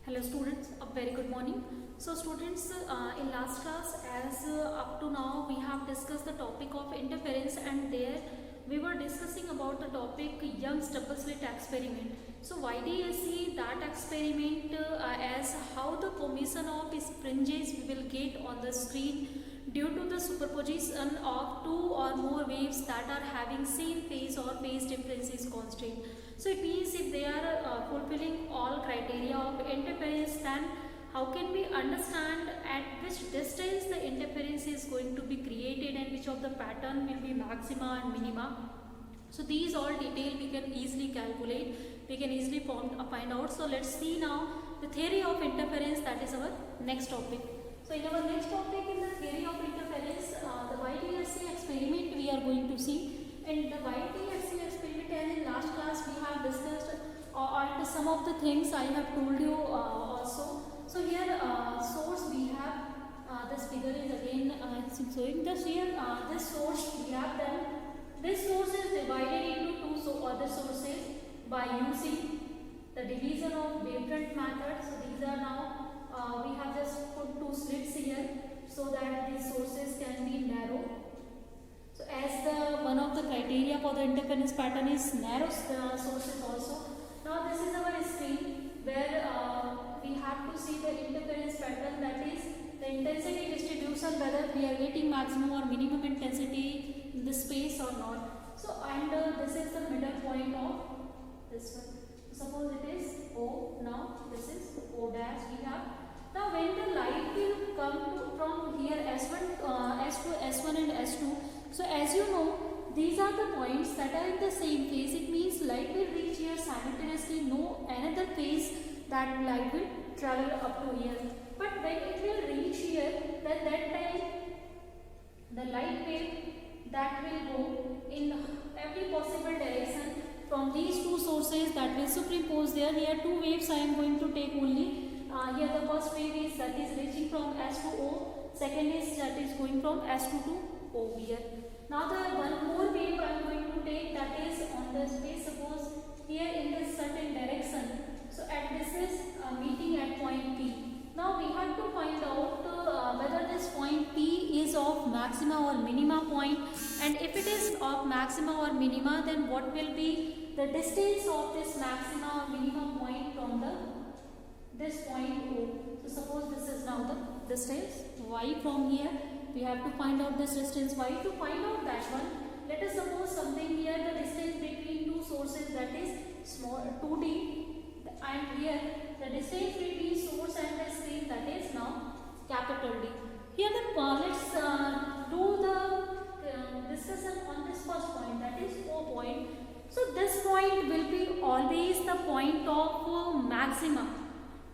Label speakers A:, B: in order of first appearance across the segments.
A: Hello students, a very good morning. So students, in last class as up to now we have discussed the topic of interference, and there we were discussing about the topic Young's double slit experiment. So why do you see that experiment as how the formation of fringes we will get on the screen due to the superposition of two or more waves that are having same phase or phase difference is constant. So it means if they are fulfilling all criteria of interference, then how can we understand at which distance the interference is going to be created and which of the pattern will be maxima and minima. So these all detail we can easily calculate, we can easily find out. So let's see now the theory of interference, that is our next topic. So in our next topic in the theory of interference, the YTSC experiment we are going to see. And the YTSC experiment, as in last class we have discussed and some of the things I have told you also. So here source we have, this figure is again showing this here, this source we have done. This source is divided into two other sources by using the division of wavefront method. So these are now, we have just put two slits here so that these sources can be narrow. So as the one of the criteria for the interference pattern is narrow sources also. Now this is our screen where we have to see the interference pattern, that is the intensity distribution, whether we are getting maximum or minimum intensity in the space or not. So and this is the middle point of this one. Suppose it is O, now this is O dash we have. Now when the light will come from here S1, S2, S1 and S2. So as you know, these are the points that are in the same phase. It means light will reach here simultaneously, no another phase that light will travel up to here. But when it will reach here, then that time the light wave that will go in every possible direction from these two sources that will superimpose there. Here two waves I am going to take only. Here the first wave is that is reaching from S to O, second is that is going from S2 to O here. Now the one more wave I am going to take, that is on the space, suppose here in this certain direction. So at this is meeting at point P. Now we have to find out whether this point P is of maxima or minima point, and if it is of maxima or minima, then what will be the distance of this maxima or minima point from this point O. So suppose this is now the distance y from here. We have to find out this distance y. To find out that one, let us suppose something here, the distance between two sources, that is small 2d, and here the distance between source and the screen, that is now capital D. Here the let's do the discussion on this first point, that is O point. So this point will be always the point of maxima,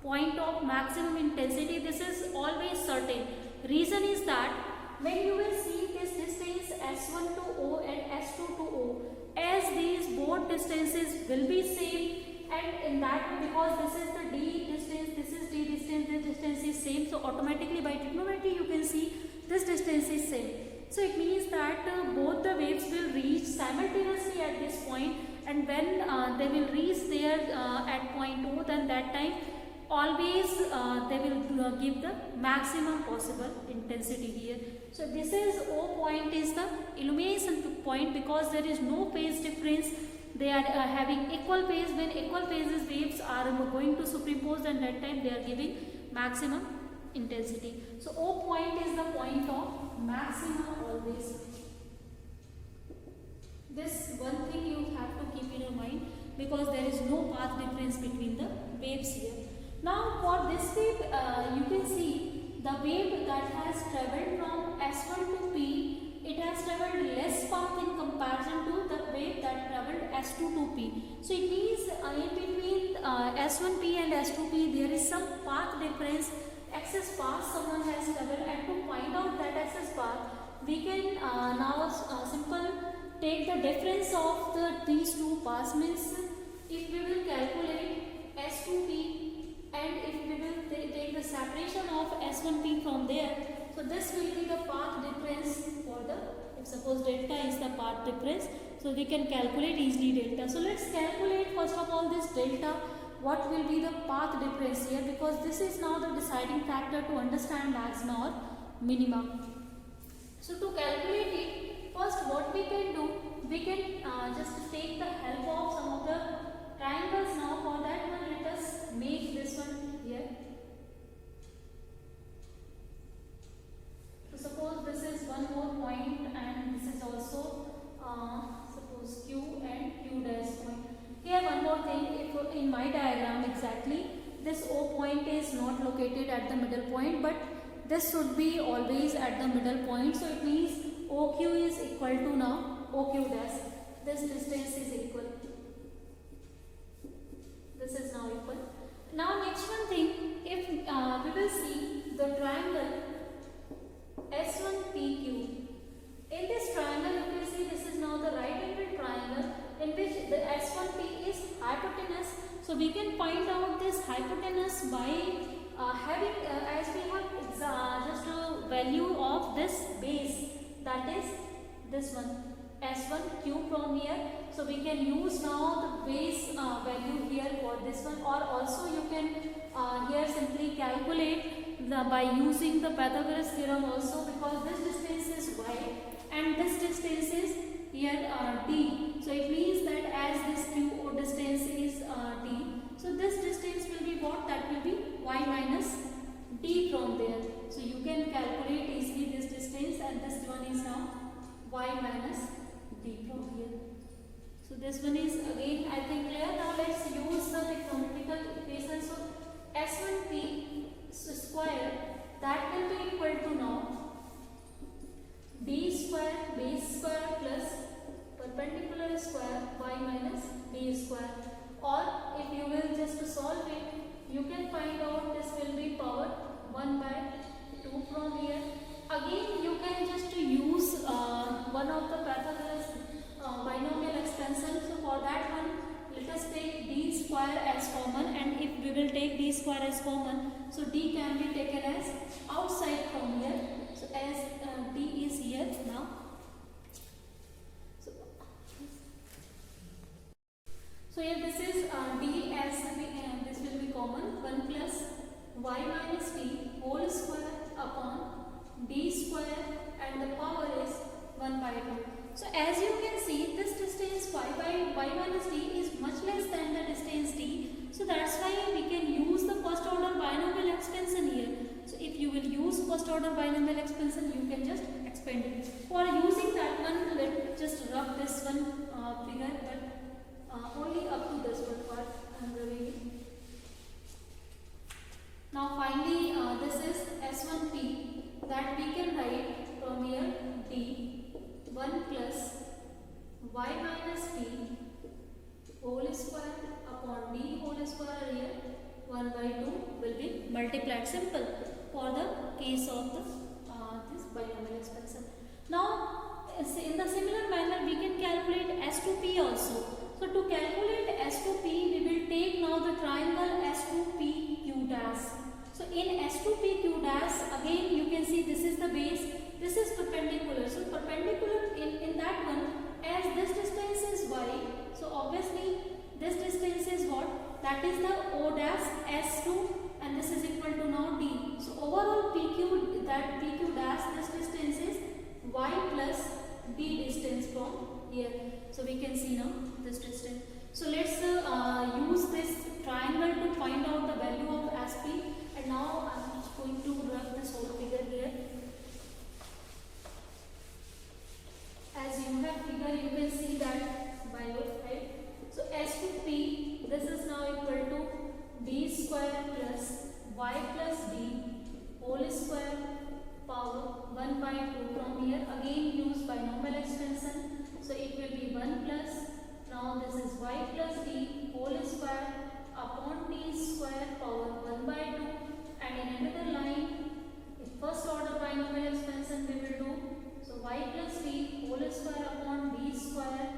A: point of maximum intensity. This is always certain. Reason is that when you will see this distance S1 to O and S2 to O, as these both distances will be same, and in that way, because this is the D distance, this is D distance, this distance is same, so automatically by trigonometry you can see this distance is same. So it means that both the waves will reach simultaneously at this point, and when they will reach there at point O, then that time always they will give the maximum possible intensity here. So this is O point is the illumination point, because there is no phase difference. They are having equal phase. When equal phases waves are going to superimpose, and that time they are giving maximum intensity. So O point is the point of maximum always. This one thing you have to keep in your mind, because there is no path difference between the waves here. Now for this wave, you can see the wave that has travelled from S1 to P, it has travelled less path in comparison to the wave that travelled S2 to P. So it means in between S1P and S2P there is some path difference, excess path someone has travelled, and to find out that excess path, we can now simple take the difference of these two paths. Means if we will calculate S2P, and if we will take the separation of S1P from there, so this will be the path difference for the, if suppose delta is the path difference, so we can calculate easily delta. So let's calculate first of all this delta, what will be the path difference. waves here, because this is now the deciding factor to understand maxima or minima. So to calculate it, first what we can do, we can just take the help of some of the triangles. Now for that one, let us make this one here. So suppose this is one more point and this is also suppose Q and Q dash point. Here one more thing, if in my diagram exactly this O point is not located at the middle point, but this should be always at the middle point. So it means OQ is equal to now OQ dash. This distance is equal. This is now equal. Now next one thing, if we will see the triangle S1PQ. In this triangle, you can see this is now the right angle triangle in which the S1P is hypotenuse. So we can find out this hypotenuse by having as we have just a value of this base, that is this one S1Q from here. So we can use now the base value here for this one, or also you can here simply calculate by using the Pythagoras theorem also, because this distance is y and this distance is here d. So it means that as this QO distance is d, so this distance will be what? That will be y minus d from there. So you can calculate easily this distance, and this one is now y minus d from here. So this one is again I think clear. Now let's use the trigonometrical equation. So S1P square, that will be equal to now d square base square plus perpendicular square y minus d square. Or if you will just solve it, you can find out this will be power 1 by 2 from here. Again you can just use one of the Pythagoras binomial expansion. So for that one, let us take d square as common, and if we will take d square as common, so d can be taken as outside from here. So as d is here now. So here this is d as this will be common, 1 plus y minus d whole square upon d square, and the power is 1 by 2. So as you can see, this distance y minus d is much less than the distance d. So that's why we can use the first order binomial expansion here. So if you will use first order binomial expansion, you can just expand it. For using that one, let's just rub this one figure, but only up to this one part I am rubbing it. Now finally this is S1P, that we can write from here d 1 plus y minus d whole square upon d whole square here 1 by 2 will be multiplied. Simple for the case of the this binomial expansion. Now in the similar manner we can calculate S2P also. So to calculate S2P, we will take now the triangle S2PQ dash. So in S2PQ dash, again you can see this is the base, this is perpendicular. So perpendicular in that one, as this distance is y, so obviously this distance is what? That is the O dash S2, and this is equal to now d. So overall PQ, that PQ dash, this distance is y plus d distance from here. So we can see now this distance. So let's use this triangle to find out the value of SP. And now I am just going to rub this whole figure here. As you have figure, you can see that by your side. So S2P, this is now equal to d square plus y plus d whole square power 1 by 2 from here. Again use binomial expansion. So it will be 1 plus, now this is y plus d whole square upon d square power 1 by 2. And in another line, if first order binomial expansion we will do. So y plus d whole square upon d square,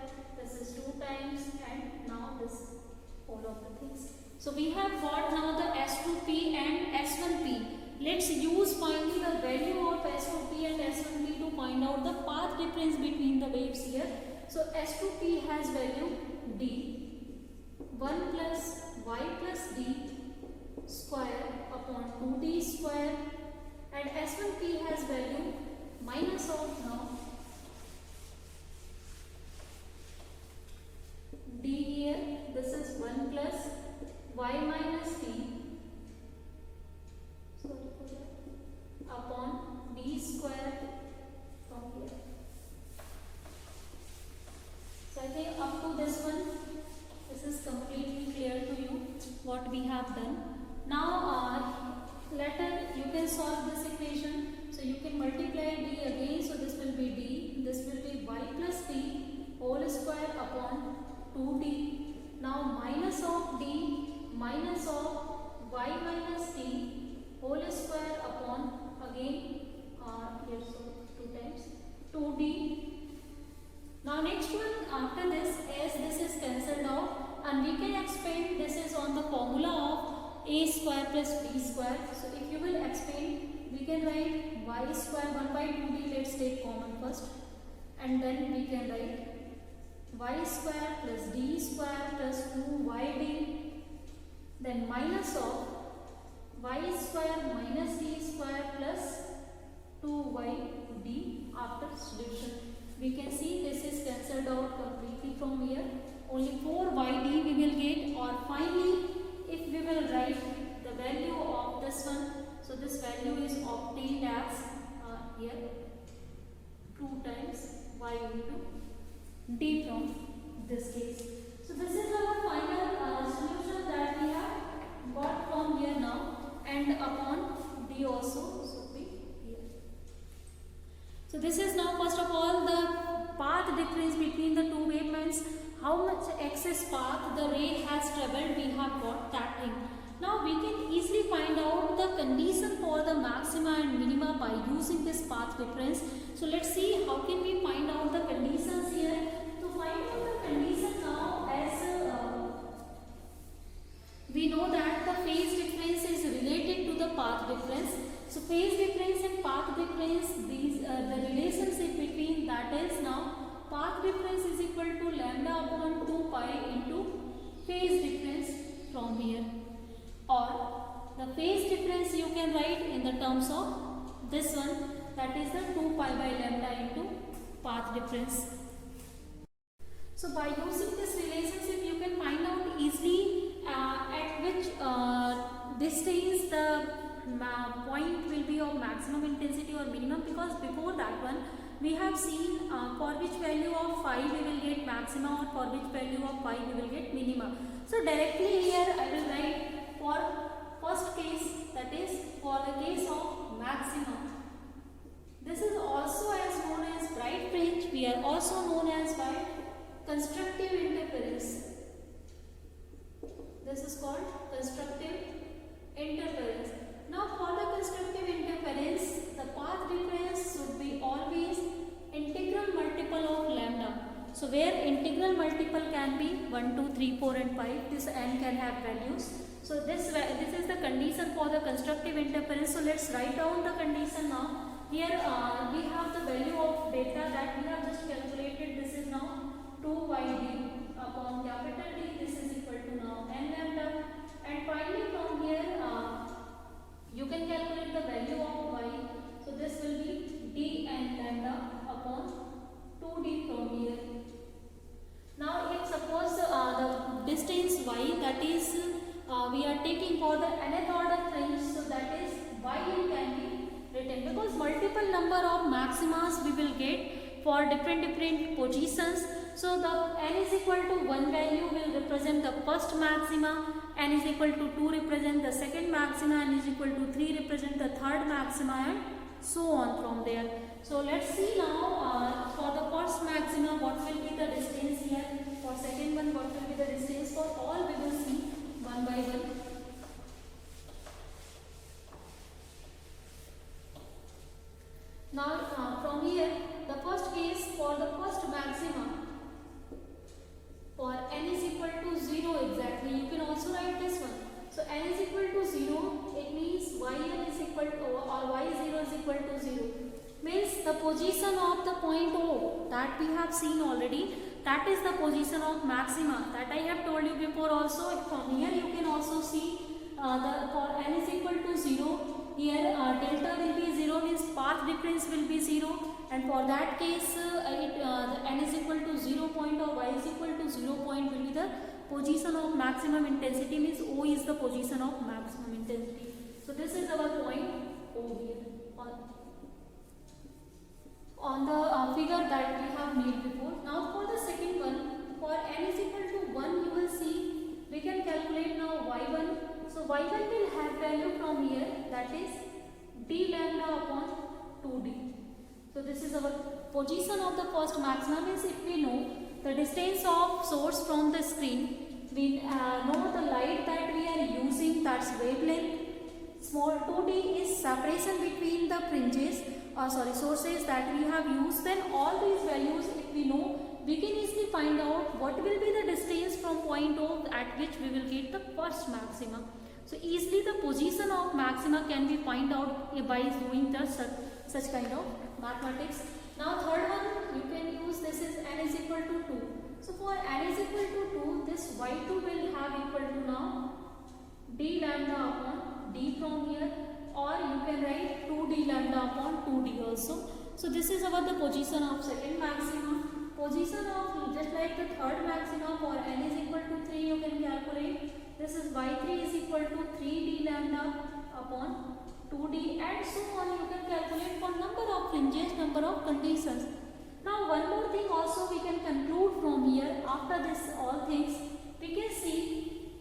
A: this is 2 times, and now this all of the things. So we have got now the S2P and S1P. Let's use finally the value of S2P and S1P to find out the path difference between the waves here. So S2P has value d 1 plus y plus d square value minus of now d here, this is 1 plus y minus t, sorry for that, upon d square from here. So I think up to this one, this is completely clear to you what we have done. Now later you can solve this equation. So you can multiply d again. So this will be d. This will be y plus t whole square upon 2d. Now minus of d minus of y minus t whole square upon again here, so 2 times 2d. Now next one after this, as this is cancelled out, and we can expand this is on the formula of a square plus b square. So if you will expand, we can write y square 1 by 2d, let's take common first, and then we can write y square plus d square plus 2yd, then minus of y square minus d square plus 2yd after solution. We can see this is cancelled out completely from here. Only 4yd we will get, or finally if we will write the value of this one, so this value is obtained as here 2 times y into d from this case. So this is our final solution that we have got from here now, and upon d also should be here. So this is now first of all the path difference between the two wavelengths. How much excess path the ray has travelled, we have got that thing. Now we can easily find out the condition for the maxima and minima by using this path difference. So let's see how can we find out the conditions here. To find out the condition now, as we know that the phase difference is related to the path difference. So phase difference and path difference, these the relationship between that is now path difference is equal to lambda upon 2 pi into phase difference from here, or the phase difference you can write in the terms of this one, that is the 2 pi by lambda into path difference. So by using this relationship you can find out easily at which distance the point will be of maximum intensity or minimum, because before that one we have seen for which value of phi we will get maxima, or for which value of phi we will get minima. So directly here I will write for first case, that is for the case of maxima. This is also as known as bright fringe. We are also known as by constructive interference. This is called constructive interference. Now for the constructive interference, the path difference should be always integral multiple of lambda. So where integral multiple can be 1, 2, 3, 4 and 5, this n can have values. So this is the condition for the constructive interference. So let's write down the condition now. Here we have the value of delta that we have just calculated. This is now 2yd upon capital D. This is equal to now n lambda, and finally from here you can calculate the value of y. So this will be d n lambda upon 2d from here. Now if suppose the distance y, that is we are taking for the nth order fringe, so that is yn can be written, because multiple number of maximas we will get for different positions. So the n is equal to 1 value will represent the first maxima, n is equal to 2 represent the second maxima, n is equal to 3 represent the third maxima, and so on from there. So let's see now for the first maxima what will be the distance here, for second one what will be the distance, for all we will see one by one. Now from here, the first case for the first maxima, for n is equal to 0 exactly, you can also write this one. So n is equal to 0, it means yn is equal to, or y0 is equal to 0. Means the position of the point O that we have seen already, that is the position of maxima, that I have told you before also. From here you can also see for n is equal to 0, here delta will be 0 means path difference will be 0, and for that case the n is equal to 0 point or y is equal to 0 point will be the position of maximum intensity, means O is the position of maximum intensity. So this is our point O here on the figure that we have made before. Now for the second one, for n is equal to 1, you will see we can calculate now y1. So y1 will have value from here, that is d lambda upon 2d. So this is our position of the first maximum. Is if we know the distance of source from the screen, we know the light that we are using, that's wavelength. Small 2d is separation between the fringes sources that we have used. Then all these values if we know, we can easily find out what will be the distance from point O at which we will get the first maxima. So easily the position of maxima can be find out by doing the such kind of mathematics. Now third one, you can use, this is n is equal to 2. So for n is equal to 2, this y2 will have equal to now d lambda upon d from here, or you can write 2d lambda upon 2d also. So this is about the position of second maxima. Position of just like the third maxima, for n is equal to 3 you can calculate. This is y3 is equal to 3d lambda upon 2d, and so on. You can calculate for number of fringes, number of conditions. Now one more thing also we can conclude from here. After this all things, we can see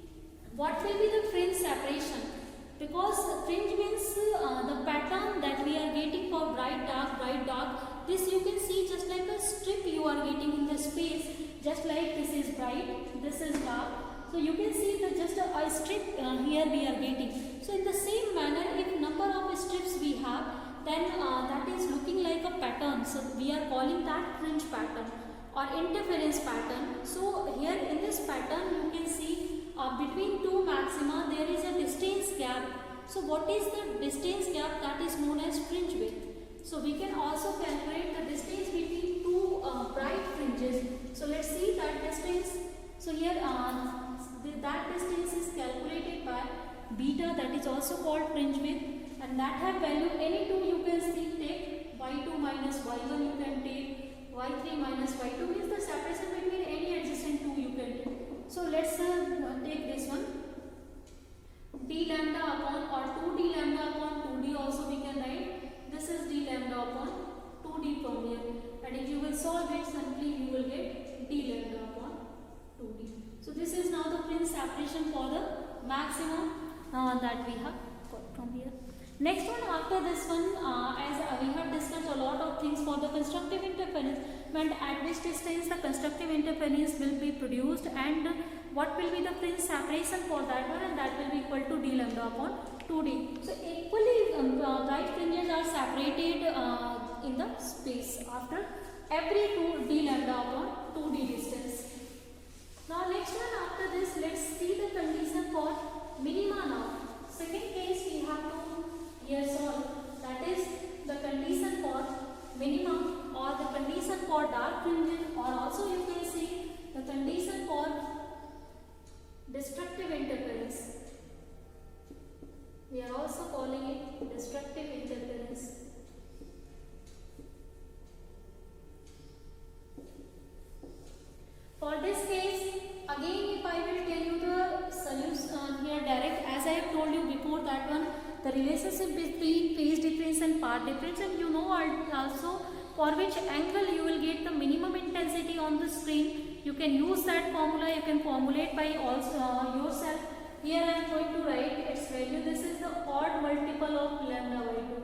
A: what will be the fringe separation, because fringe means the pattern that we are getting for bright dark. This you can see just like a strip you are getting in the space, just like this is bright, this is dark. So you can see that just a strip here we are getting. So in the same manner, if number of strips we have, then that is looking like a pattern. So we are calling that fringe pattern or interference pattern. So here in this pattern you can see between two maxima there is a distance gap. So what is the distance gap? That is known as fringe width. So we can also calculate the distance between two bright fringes. So let's see that distance. So here that distance is calculated by beta, that is also called fringe width, and that have value any two you can see. Take y2 minus y1, you can take y3 minus y2, means the separation between any adjacent two you can take. So let's take this one, d lambda upon or 2d lambda upon 2d also we can write. This is d lambda upon 2d from here, and if you will solve it simply you will get d lambda upon 2d. So this is now the fringe separation for the maximum that we have got from here. Next one, after this one, as we have discussed a lot of things for the constructive interference, and at which distance the constructive interference will be produced, and what will be the fringe separation for that one, and that will be equal to d lambda upon 2d. So equally bright fringes are separated in the space after every 2d lambda upon 2d distance. Now next one, after this, let's see the condition for minima now. Second case we have to here solve, that is the condition for minimum or the condition for dark fringes, or also you can see the condition for destructive interference. We are also calling it destructive interference. For this case, again if I will tell you the solution here direct, as I have told you before that one, the relationship between phase difference and path difference, and you know also for which angle you will get the minimum intensity on the screen. You can use that formula, you can formulate by also yourself. Here I am going to write its value. This is the odd multiple of lambda by 2.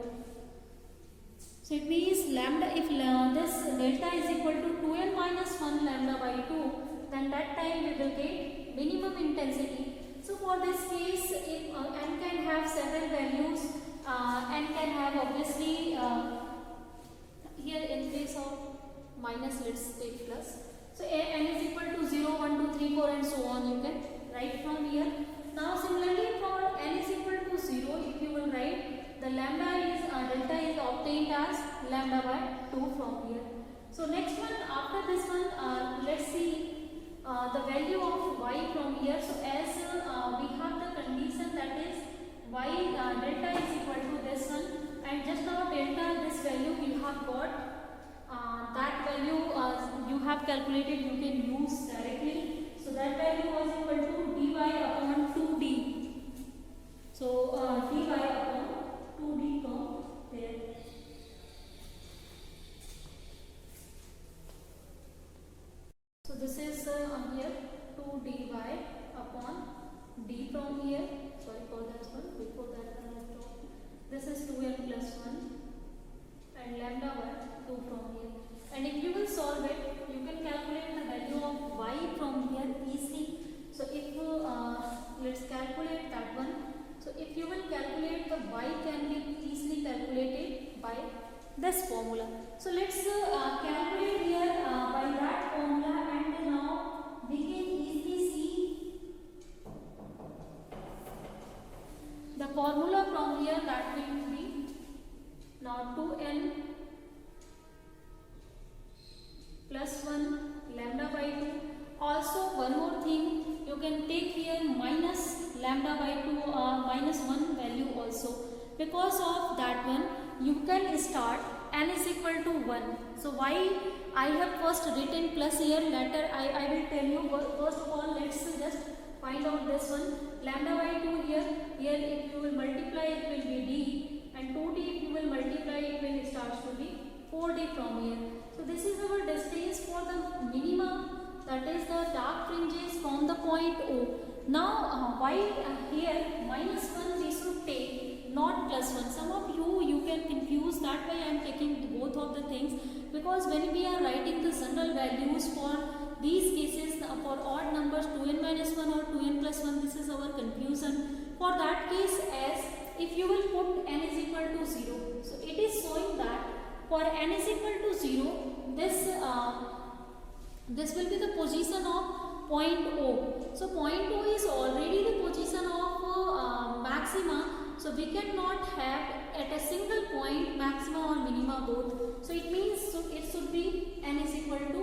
A: So it means lambda, if this delta is equal to 2n minus 1 lambda by 2, then that time we will get minimum intensity. So for this case, if n can have several values, n can have obviously here in place of minus, let's take plus. So n is equal to 0, 1, 2, 3, 4 and so on, you can write from here. Now similarly for n is equal to 0, if you will write, the lambda is delta is obtained as lambda by 2 from here. So next one, after this one, let's see the value of y from here. So as we have the condition, that is y delta is equal to have got that value you have calculated, you can use directly. So that value was equal to dy upon 2d. So dy upon 2d come there. So this is here 2 dy upon d from here. Sorry for that one. Before that one I have drawn. This is 2n plus 1 and lambda by 2 from here. And if you will solve it, you can calculate the value of y from here easily. So if let's calculate that one. So if you will calculate, the y can be easily calculated by this formula. So let's calculate here by that formula, and now we can easily see the formula from here. That will be now 2n plus 1 lambda by 2. Also one more thing, you can take here minus lambda by 2 minus 1 value also. Because of that one, you can start n is equal to 1. So why I have first written plus here, later I will tell you. First of all, let's just find out this one. Lambda by 2 here if you will multiply it will be d, and 2d if you will multiply it will start to be 4d from here. So this is our distance for the minima, that is the dark fringes from the point O. Now why here minus 1 we should take, not plus 1. Some of you can confuse, that way I am taking both of the things, because when we are writing the general values for these cases, for odd numbers 2n minus 1 or 2n plus 1, this is our confusion. For that case, as if you will put n is equal to 0, so it is showing that for n is equal to 0, this will be the position of point O. So point O is already the position of maxima. So we cannot have at a single point maxima or minima both. So it means it should be n is equal to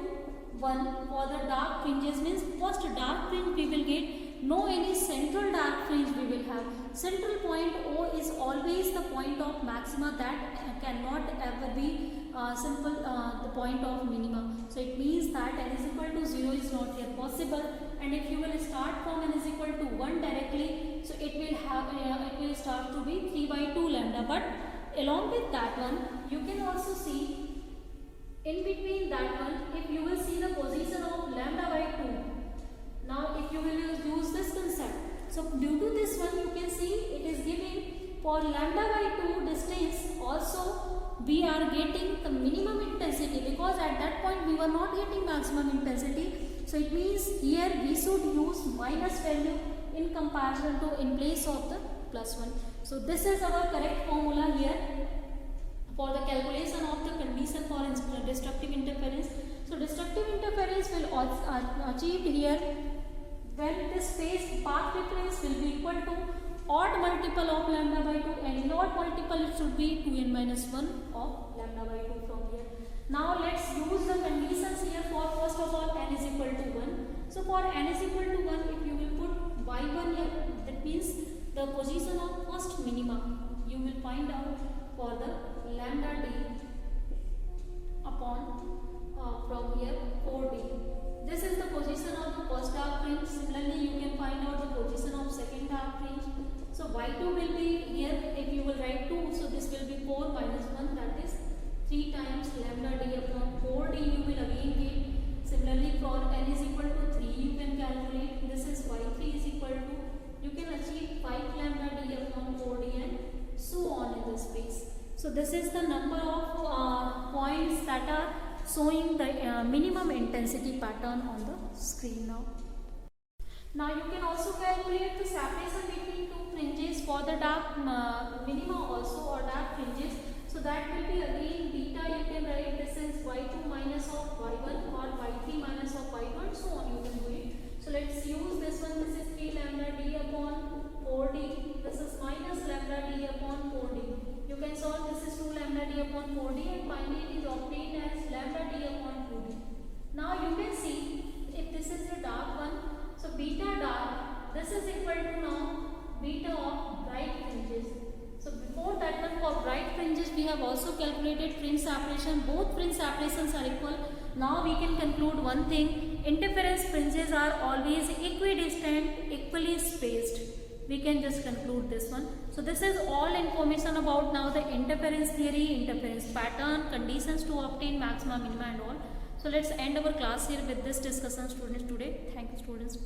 A: 1 for the dark fringes. Means first dark fringe we will get, no any central dark fringe we will have. Central point O is always the point of maxima, that cannot ever be the point of minima. So it means that n is equal to 0 is not here possible. And if you will start from n is equal to 1 directly, so it will start to be 3 by 2 lambda. But along with that one, you can also see in between that one, if you will see the position of lambda by 2. Now if you will use this concept, so due to this one you can see it is giving for lambda by 2 distance also we are getting the minimum intensity, because at that point we were not getting maximum intensity. So it means here we should use minus value in comparison to in place of the plus 1. So this is our correct formula here for the calculation of the condition for destructive interference. So destructive interference will achieved here when this phase path difference will be equal to odd multiple of lambda by 2, and in odd multiple it should be 2n minus 1 of lambda by 2 from here. Now let's use the conditions here for first of all n is equal to 1. So for n is equal to 1, if you will put y1 here, that means the position of first minima, you will find out for the lambda d upon from here 4d. This is the position of the first dark fringe. Similarly, you can find out the position of second dark fringe. So y2 will be here, if you will write 2, so this will be 4 minus 1, that is 3 times lambda d upon 4d you will again get. Similarly, for n is equal to 3 you can calculate, this is y3 is equal to, you can achieve 5 lambda d upon 4d and so on in this space. So this is the number of points that are showing the minimum intensity pattern on the screen now. Now you can also calculate the separation between two fringes for the dark minima also, or dark fringes. So that will be again beta, you can write this is y2 minus of y1 or y3 minus of y2 and so on you can do it. So let's use this one, this is 3 lambda d upon 4d, this is minus lambda d upon 4d. You can solve, this is 2 lambda d upon 4d, and finally it is obtained as lambda d upon 2d. Now you can see if this is the dark one, so beta dark, this is equal to now beta of bright fringes. So before that one, for bright fringes we have have also calculated fringe separation. Both fringe separations are equal. Now we can conclude one thing. Interference fringes are always equidistant, equally spaced. We can just conclude this one. So this is all information about now the interference theory, interference pattern, conditions to obtain maxima, minima and all. So let's end our class here with this discussion, students, today. Thank you, students.